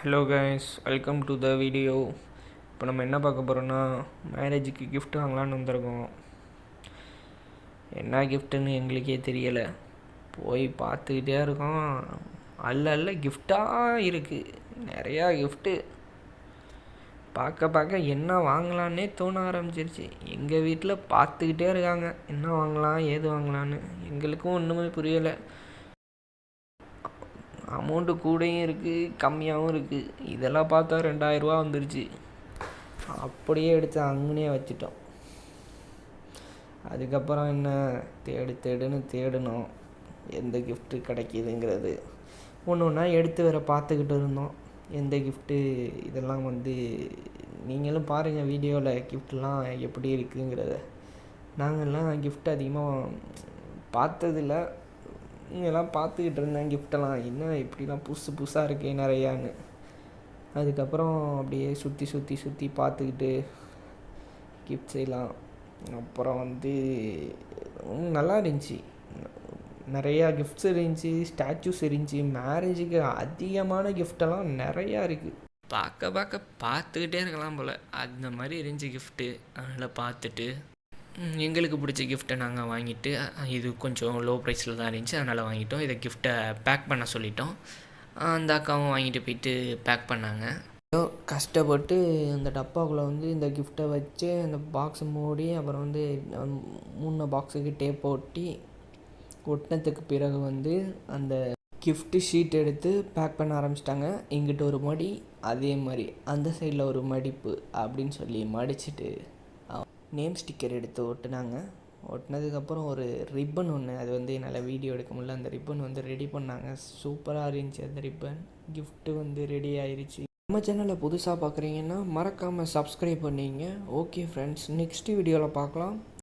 Hello guys, welcome to the video. இப்போ நம்ம என்ன பார்க்க போகிறோன்னா, மேரேஜுக்கு gift வாங்கலான்னு வந்திருக்கோம். என்ன கிஃப்ட்டுன்னு எங்களுக்கே தெரியலை. போய் பார்த்துக்கிட்டே இருக்கோம். அல்ல கிஃப்டாக இருக்குது, நிறையா கிஃப்ட்டு. பார்க்க என்ன வாங்கலான்னே தோண ஆரம்பிச்சிருச்சு. எங்கள் வீட்டில் பார்த்துக்கிட்டே இருக்காங்க என்ன வாங்கலாம் ஏது வாங்கலான்னு. எங்களுக்கும் ஒன்றுமே புரியலை. அமௌண்ட்டு கூடயும் இருக்குது, கம்மியாகவும் இருக்குது. இதெல்லாம் பார்த்தா 2000 வந்துருச்சு. அப்படியே எடுத்து அங்கனே வச்சிட்டோம். அதுக்கப்புறம் என்ன, தேடுன்னு தேடணும் எந்த கிஃப்ட்டு கிடைக்கிதுங்கிறது. ஒன்று ஒன்றா எடுத்து வேறு பார்த்துக்கிட்டு இருந்தோம் எந்த கிஃப்ட்டு. இதெல்லாம் நீங்களும் பாருங்கள் வீடியோவில் கிஃப்ட்லாம் எப்படி இருக்குங்கிறத. நாங்கள்லாம் கிஃப்ட் அதிகமாக பார்த்ததில்ல. இங்கெல்லாம் பார்த்துக்கிட்டு இருந்தேன் கிஃப்டெல்லாம், என்ன இப்படிலாம் புதுசாக இருக்கே நிறையான்னு. அதுக்கப்புறம் அப்படியே சுற்றி பார்த்துக்கிட்டு கிஃப்ட் செய்யலாம். அப்புறம் நல்லா இருந்துச்சு. நிறையா கிஃப்ட்ஸ் இருந்துச்சு, ஸ்டாச்சூஸ் இருந்துச்சு. மேரேஜுக்கு அதிகமான கிஃப்டெல்லாம் நிறையா இருக்குது. பார்த்துக்கிட்டே இருக்கலாம் போல், அந்த மாதிரி இருந்துச்சு கிஃப்ட்டு. அதனால் பார்த்துட்டு எங்களுக்கு பிடிச்ச கிஃப்ட்டை நாங்கள் வாங்கிட்டு, இது கொஞ்சம் லோ ப்ரைஸில் தான் இருந்துச்சு, அதனால் வாங்கிட்டோம். இதை கிஃப்ட்டை பேக் பண்ண சொல்லிட்டோம். அந்த அக்காவும் வாங்கிட்டு போயிட்டு பேக் பண்ணாங்க. கஷ்டப்பட்டு அந்த டப்பாக்குள்ளே இந்த கிஃப்ட்டை வச்சு அந்த பாக்ஸை மூடி, அப்புறம் 3 பாக்ஸுக்கு டேப் ஒட்டினதுக்கு பிறகு அந்த கிஃப்ட்டு ஷீட் எடுத்து பேக் பண்ண ஆரம்பிச்சிட்டாங்க. இங்கிட்ட ஒரு மடி, அதே மாதிரி அந்த சைடில் ஒரு மடிப்பு அப்படின்னு சொல்லி மடிச்சுட்டு நேம் ஸ்டிக்கர் எடுத்து ஒட்டினாங்க. ஒட்டினதுக்கப்புறம் ஒரு ரிப்பன் ஒன்று, அது என்னால் வீடியோ எடுக்க முடியல, அந்த ரிப்பன் ரெடி பண்ணாங்க. சூப்பராக இருந்துச்சு அந்த ரிப்பன். கிஃப்ட்டு ரெடி ஆயிடுச்சு. நம்ம சேனலில் புதுசாக பார்க்குறீங்கன்னா மறக்காமல் சப்ஸ்கிரைப் பண்ணிங்க. ஓகே ஃப்ரெண்ட்ஸ், நெக்ஸ்ட் வீடியோவில் பார்க்கலாம்.